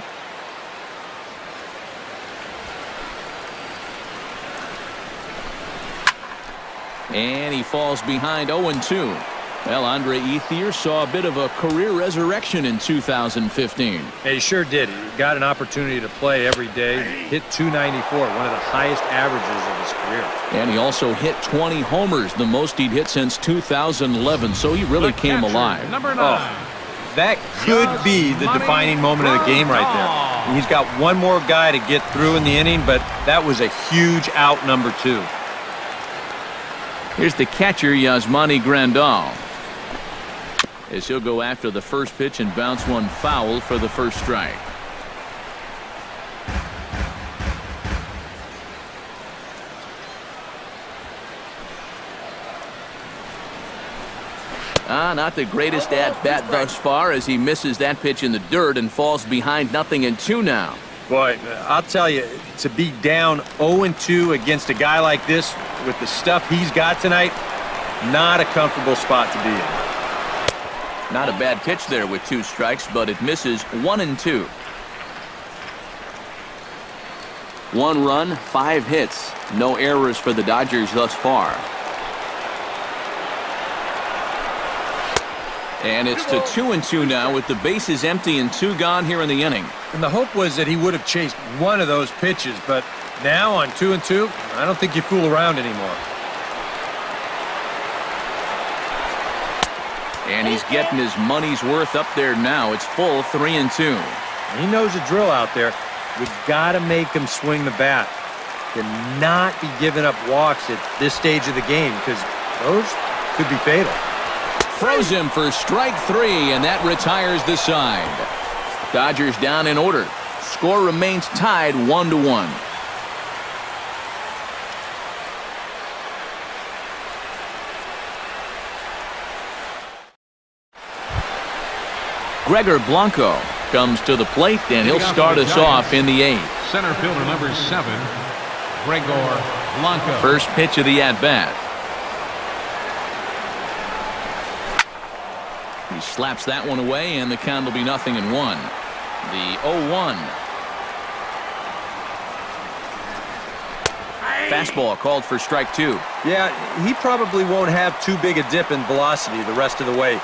And he falls behind 0-2. Well, Andre Ethier saw a bit of a career resurrection in 2015. He sure did. He got an opportunity to play every day. Hit .294, one of the highest averages of his career. And he also hit 20 homers, the most he'd hit since 2011, so he really came alive. Number 9. Oh, that could be the defining moment of the game right there. He's got one more guy to get through in the inning, but that was a huge out, number 2. Here's the catcher, Yasmani Grandal. as he'll go after the first pitch and bounce one foul for the first strike. Not the greatest at-bat thus far as he misses that pitch in the dirt and falls behind 0-2 now. Boy, I'll tell you, to be down 0-2 against a guy like this with the stuff he's got tonight, not a comfortable spot to be in. Not a bad pitch there with 2 strikes, but it misses 1-2. 1 run, 5 hits. No errors for the Dodgers thus far. And it's to 2-2 now with the bases empty and 2 gone here in the inning. And the hope was that he would have chased one of those pitches, but now on 2-2, I don't think you fool around anymore. And he's getting his money's worth up there now. It's full 3-2. He knows the drill out there. You've got to make him swing the bat. Cannot be giving up walks at this stage of the game because those could be fatal. Throws him for strike 3, and that retires the side. Dodgers down in order. Score remains tied 1-1. Gregor Blanco comes to the plate, and he'll start us off in the 8th. Center fielder number 7, Gregor Blanco. First pitch of the at-bat. He slaps that one away, and the count will be 0-1. The 0-1. Fastball called for strike 2. Yeah, he probably won't have too big a dip in velocity the rest of the way.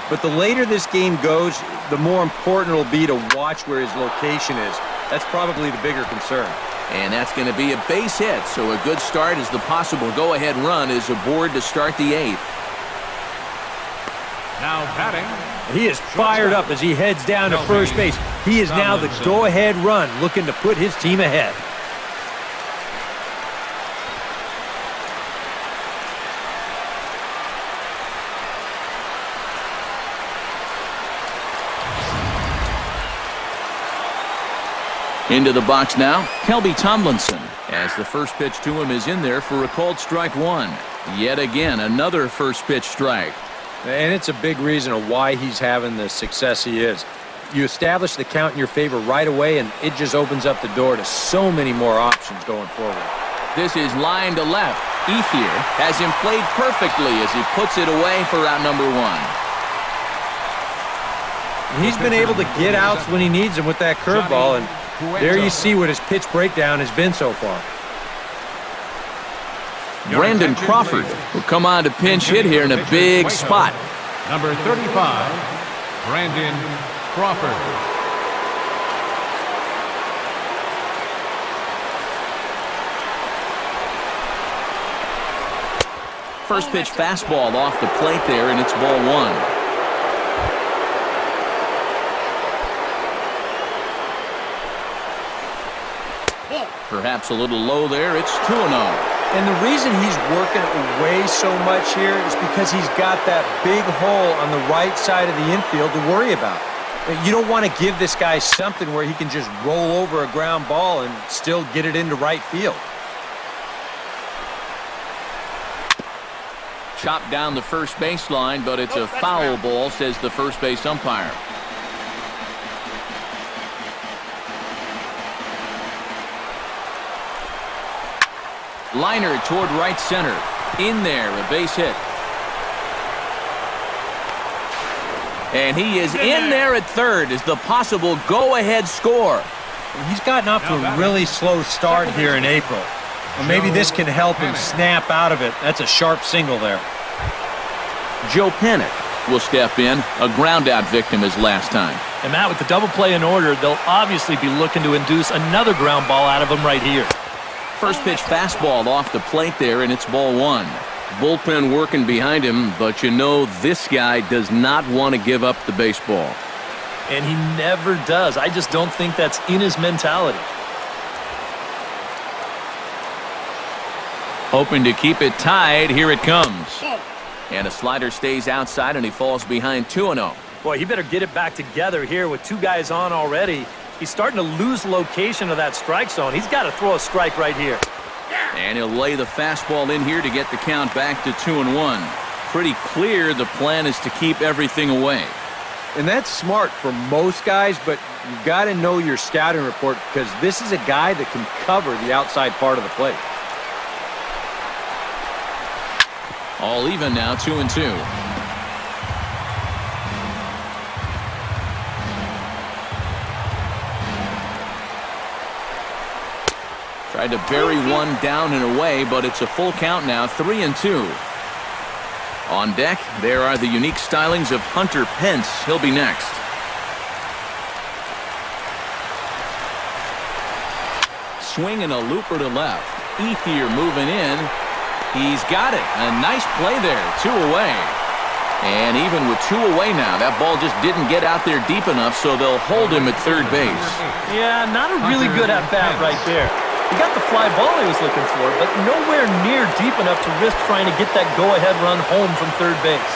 But the later this game goes, the more important it'll be to watch where his location is. That's probably the bigger concern. And that's going to be a base hit, so a good start as the possible go-ahead run is aboard to start the 8th. Now batting. He is fired up as he heads down to first base. He is now the go-ahead run, looking to put his team ahead. Into the box now, Kelby Tomlinson, as the first pitch to him is in there for a called strike 1. Yet again, another first pitch strike. And it's a big reason of why he's having the success he is. You establish the count in your favor right away, and it just opens up the door to so many more options going forward. This is line to left. Ethier has him played perfectly as he puts it away for out number 1. He's been able to get outs when he needs them with that curveball, and there you see what his pitch breakdown has been so far. Brandon Crawford will come on to pinch hit here in a big spot. Number 35, Brandon Crawford. First pitch fastball off the plate there, and it's ball 1. Perhaps a little low there. It's 2-0. And the reason he's working away so much here is because he's got that big hole on the right side of the infield to worry about. You don't want to give this guy something where he can just roll over a ground ball and still get it into right field. Chopped down the first baseline, but it's a foul ball, says the first base umpire. Liner toward right center. In there, a base hit. And he is in there at third as the possible go-ahead score. He's gotten off to a really slow start here in April. Well, maybe this can help him snap out of it. That's a sharp single there. Joe Panic will step in, a ground-out victim as last time. And Matt, with the double play in order, they'll obviously be looking to induce another ground ball out of him right here. First pitch fastball off the plate there, and it's ball 1. Bullpen working behind him, but you know this guy does not want to give up the baseball. And he never does. I just don't think that's in his mentality. Hoping to keep it tied. Here it comes. And a slider stays outside, and he falls behind 2-0. Boy, he better get it back together here with 2 guys on already. He's starting to lose location of that strike zone. He's got to throw a strike right here. And he'll lay the fastball in here to get the count back to 2-1. Pretty clear the plan is to keep everything away. And that's smart for most guys, but you've got to know your scouting report because this is a guy that can cover the outside part of the plate. All even now, 2-2. Tried to bury one down and away, but it's a full count now, 3-2. On deck, there are the unique stylings of Hunter Pence. He'll be next. Swing and a looper to left. Ethier moving in. He's got it. A nice play there. 2 away. And even with 2 away now, that ball just didn't get out there deep enough, so they'll hold him at third base. Yeah, not a really good at-bat right there. He got the fly ball he was looking for, but nowhere near deep enough to risk trying to get that go-ahead run home from third base.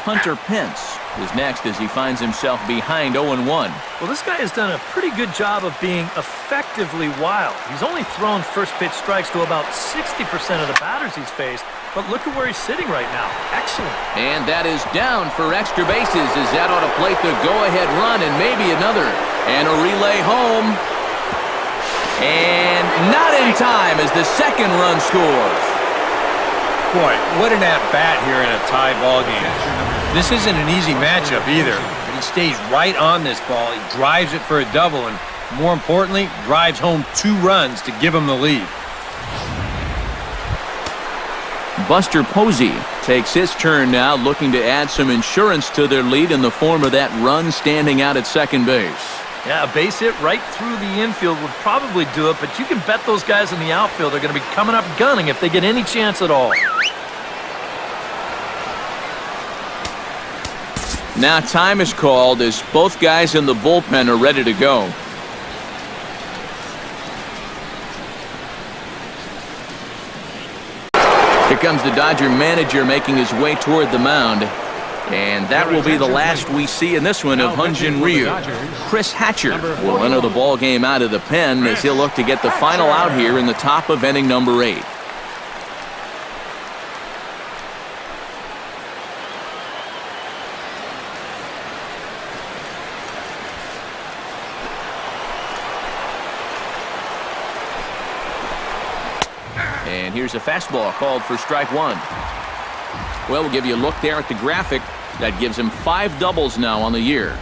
Hunter Pence is next as he finds himself behind 0-1. Well, this guy has done a pretty good job of being effectively wild. He's only thrown first pitch strikes to about 60% of the batters he's faced, but look at where he's sitting right now. Excellent. And that is down for extra bases as that ought to plate the go-ahead run and maybe another. And a relay home. And not in time as the second run scores. Boy, what an at-bat here in a tie ball game. This isn't an easy matchup either, but he stays right on this ball. He drives it for a double and, more importantly, drives home 2 runs to give him the lead. Buster Posey takes his turn now, looking to add some insurance to their lead in the form of that run standing out at second base. Yeah, a base hit right through the infield would probably do it, but you can bet those guys in the outfield are going to be coming up gunning if they get any chance at all. Now time is called as both guys in the bullpen are ready to go. Here comes the Dodger manager making his way toward the mound. And that will be the last we see in this one of Hyun-Jin Ryu. Chris Hatcher will enter the ball game out of the pen as he'll look to get the final out here in the top of inning number 8. And here's a fastball called for strike 1. Well, we'll give you a look there at the graphic. That gives him 5 doubles now on the year.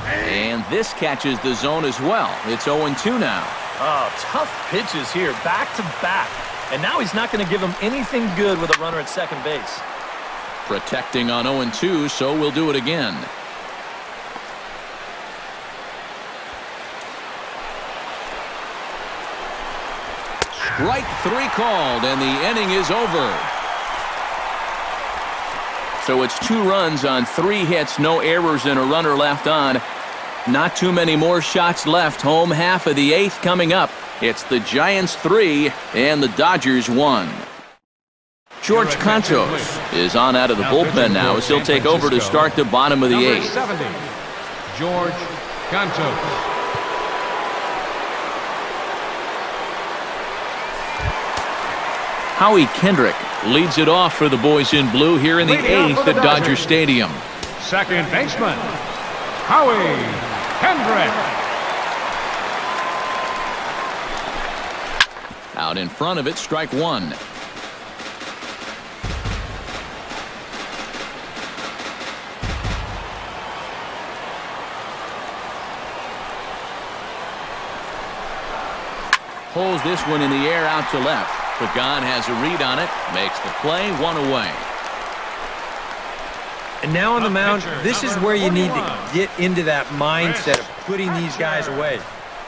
And this catches the zone as well. It's 0-2 now. Oh, tough pitches here, back to back. And now he's not going to give him anything good with a runner at second base. Protecting on 0-2, so we'll do it again. Strike 3 called, and the inning is over. So it's 2 runs on 3 hits, no errors, and a runner left on. Not too many more shots left. Home half of the 8th coming up. It's the Giants 3 and the Dodgers 1. George Cantos is on out of the bullpen now as he'll take over to start the bottom of the 8th. 70, George Cantos. Howie Kendrick leads it off for the boys in blue here in the 8th at Dodger Stadium. Second baseman, Howie Kendrick. Out in front of it, strike 1. Pulls this one in the air out to left. Pagan has a read on it, makes the play, 1 away. And now on the mound, this is where you need to get into that mindset of putting these guys away.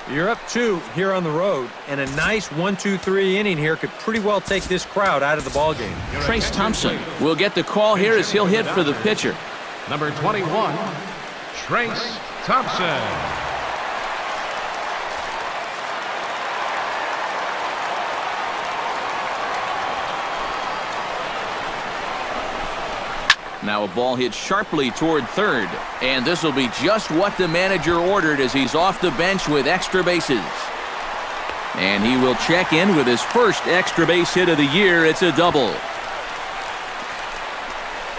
You're up 2 here on the road, and a nice 1-2-3 inning here could pretty well take this crowd out of the ballgame. Trace Thompson will get the call here as he'll hit for the pitcher. Number 21, Trace Thompson. Now a ball hit sharply toward third, and this will be just what the manager ordered as he's off the bench with extra bases. And he will check in with his first extra base hit of the year. It's a double.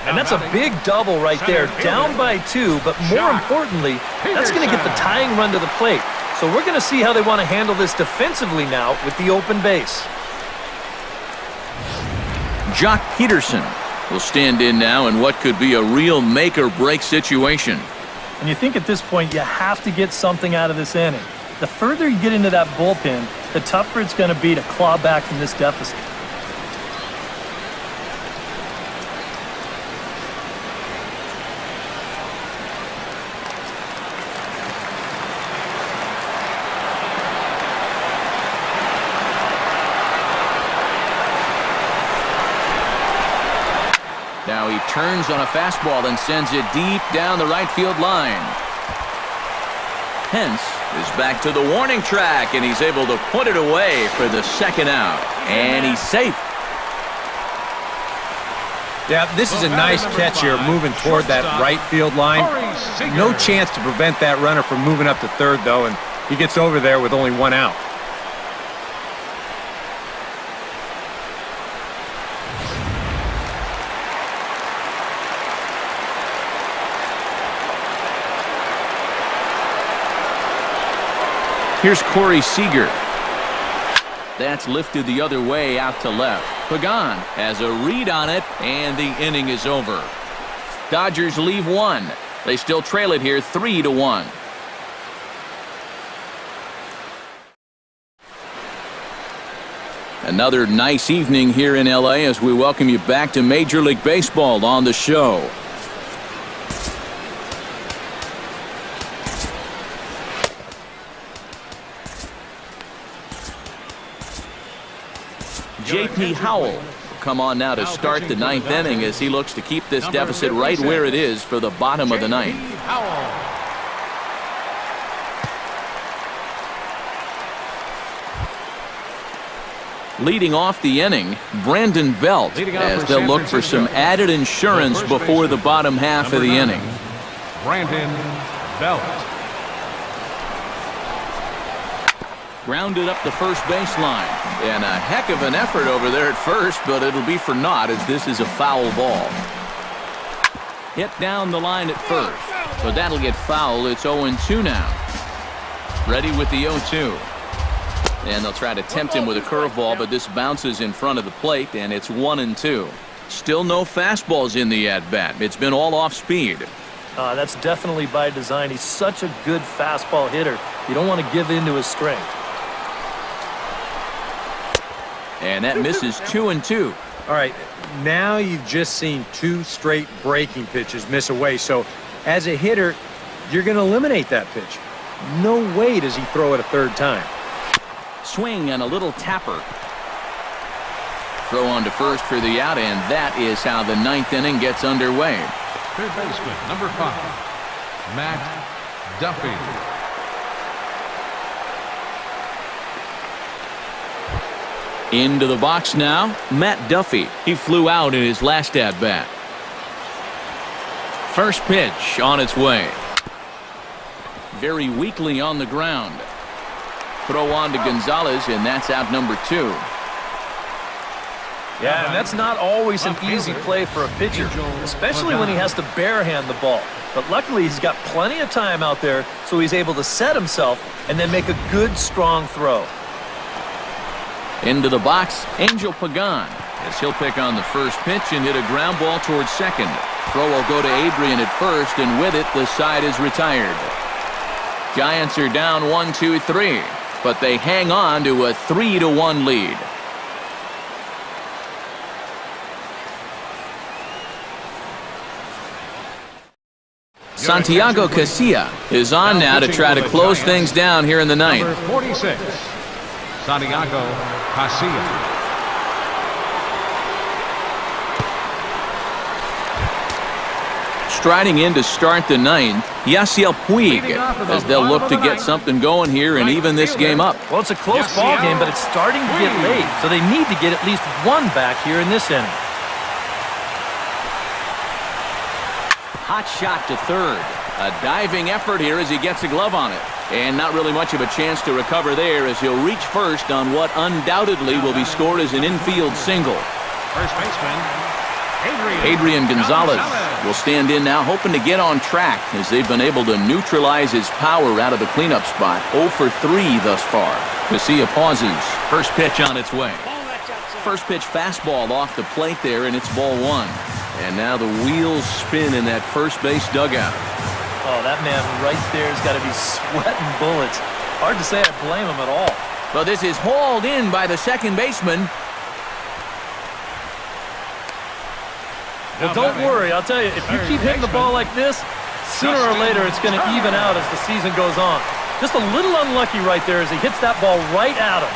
And that's a big double right there, down by 2, but more importantly, that's going to get the tying run to the plate. So we're going to see how they want to handle this defensively now with the open base. Jock Peterson will stand in now in what could be a real make-or-break situation. And you think at this point you have to get something out of this inning. The further you get into that bullpen, the tougher it's going to be to claw back from this deficit. Now he turns on a fastball and sends it deep down the right field line. Pence is back to the warning track, and he's able to put it away for the second out. And he's safe. Yeah, this is a nice catch here, moving toward that right field line. No chance to prevent that runner from moving up to third, though, and he gets over there with only 1 out. Here's Corey Seager. That's lifted the other way out to left. Pagan has a read on it, and the inning is over. Dodgers leave 1. They still trail it here 3-1. Another nice evening here in LA as we welcome you back to Major League Baseball on the show. J.P. Howell will come on now to start the 9th inning as he looks to keep this deficit right where it is for the bottom of the 9th. Leading off the inning, Brandon Belt, as they'll look for some added insurance before the bottom half of the inning. Brandon Belt. Grounded up the first baseline. And a heck of an effort over there at first, but it'll be for naught as this is a foul ball. Hit down the line at first. So that'll get foul. It's 0-2 now. Ready with the 0-2. And they'll try to tempt him with a curveball, but this bounces in front of the plate, and it's 1-2. Still no fastballs in the at-bat. It's been all off speed. That's definitely by design. He's such a good fastball hitter. You don't want to give in to his strength. And that misses 2-2. All right, now you've just seen 2 straight breaking pitches miss away. So as a hitter, you're going to eliminate that pitch. No way does he throw it a third time. Swing and a little tapper. Throw on to first for the out, and that is how the 9th inning gets underway. Third baseman, number 5, Matt Duffy. Into the box now, Matt Duffy. He flew out in his last at-bat. First pitch on its way. Very weakly on the ground. Throw on to Gonzalez, and that's out number 2. Yeah, and that's not always an easy play for a pitcher, especially when he has to barehand the ball. But luckily, he's got plenty of time out there, so he's able to set himself and then make a good, strong throw. Into the box, Angel Pagan, as he'll pick on the first pitch and hit a ground ball towards second. Throw will go to Adrian at first, and with it, the side is retired. Giants are down 1-2-3, but they hang on to a 3-1 lead. Santiago Casilla is on now to try to close things down here in the 9th. Number 46, Santiago Casilla. Striding in to start the 9th, Yasiel Puig, as they'll look to get something going here and even this game up. Well, it's a close ball game, but it's starting to get late, so they need to get at least one back here in this inning. hot shot to third. A diving effort here as he gets a glove on it. And not really much of a chance to recover there as he'll reach first on what undoubtedly will be scored as an infield single. First baseman, Adrian Gonzalez will stand in now, hoping to get on track as they've been able to neutralize his power out of the cleanup spot. 0 for 3 thus far. Casilla pauses. First pitch on its way. First pitch fastball off the plate there, and it's ball 1. And now the wheels spin in that first base dugout. Oh, that man right there has got to be sweating bullets. Hard to say I blame him at all. Well, this is hauled in by the second baseman. Well, don't worry. I'll tell you, if you keep hitting the ball like this, sooner or later it's going to even out as the season goes on. Just a little unlucky right there as he hits that ball right at him.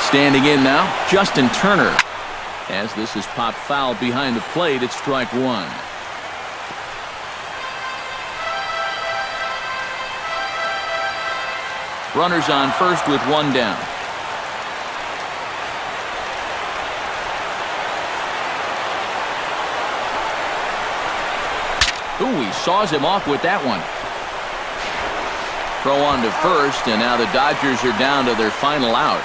Standing in now, Justin Turner. As this is popped foul behind the plate, it's strike 1. Runners on first with 1 down. Ooh, he saws him off with that one. Throw on to first, and now the Dodgers are down to their final out.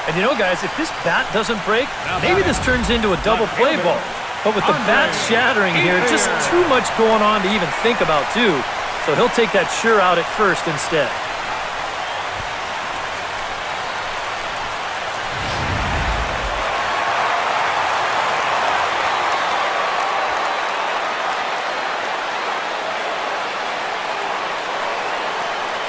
And you know, guys, if this bat doesn't break, maybe this turns into a double play ball. But with the bat shattering here, just too much going on to even think about, too. So he'll take that sure out at first instead.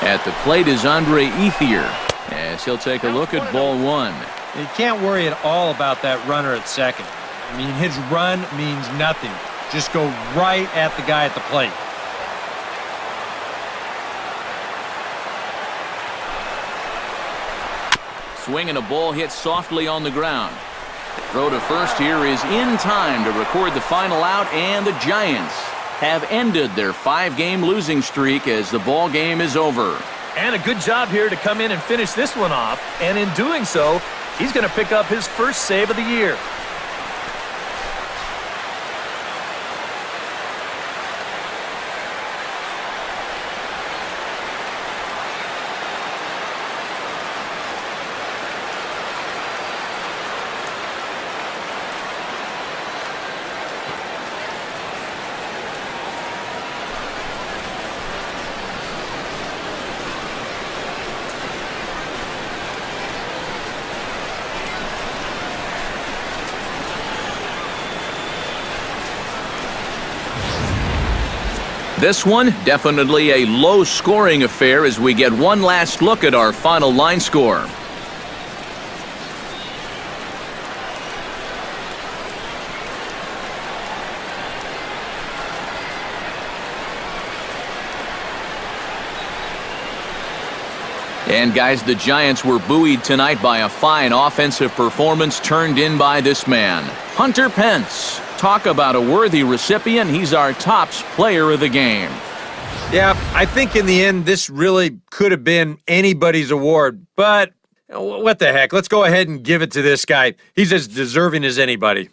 At the plate is Andre Ethier, as he'll take a look at ball 1. You can't worry at all about that runner at second. I mean, his run means nothing. Just go right at the guy at the plate. Swing and a ball hit softly on the ground. The throw to first here is in time to record the final out, and the Giants have ended their 5-game losing streak as the ball game is over. And a good job here to come in and finish this one off. And in doing so, he's going to pick up his first save of the year. This one, definitely a low-scoring affair as we get one last look at our final line score. And guys, the Giants were buoyed tonight by a fine offensive performance turned in by this man, Hunter Pence. Talk about a worthy recipient. He's our tops player of the game. Yeah, I think in the end, this really could have been anybody's award. But what the heck? Let's go ahead and give it to this guy. He's as deserving as anybody.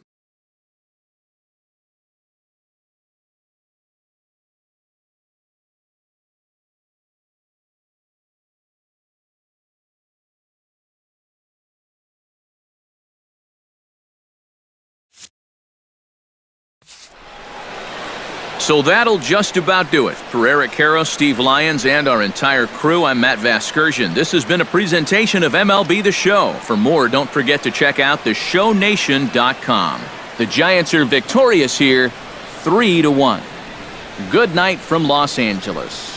So that'll just about do it. For Eric Caro, Steve Lyons, and our entire crew, I'm Matt Vasgersian. This has been a presentation of MLB The Show. For more, don't forget to check out theshownation.com. The Giants are victorious here, 3-1. Good night from Los Angeles.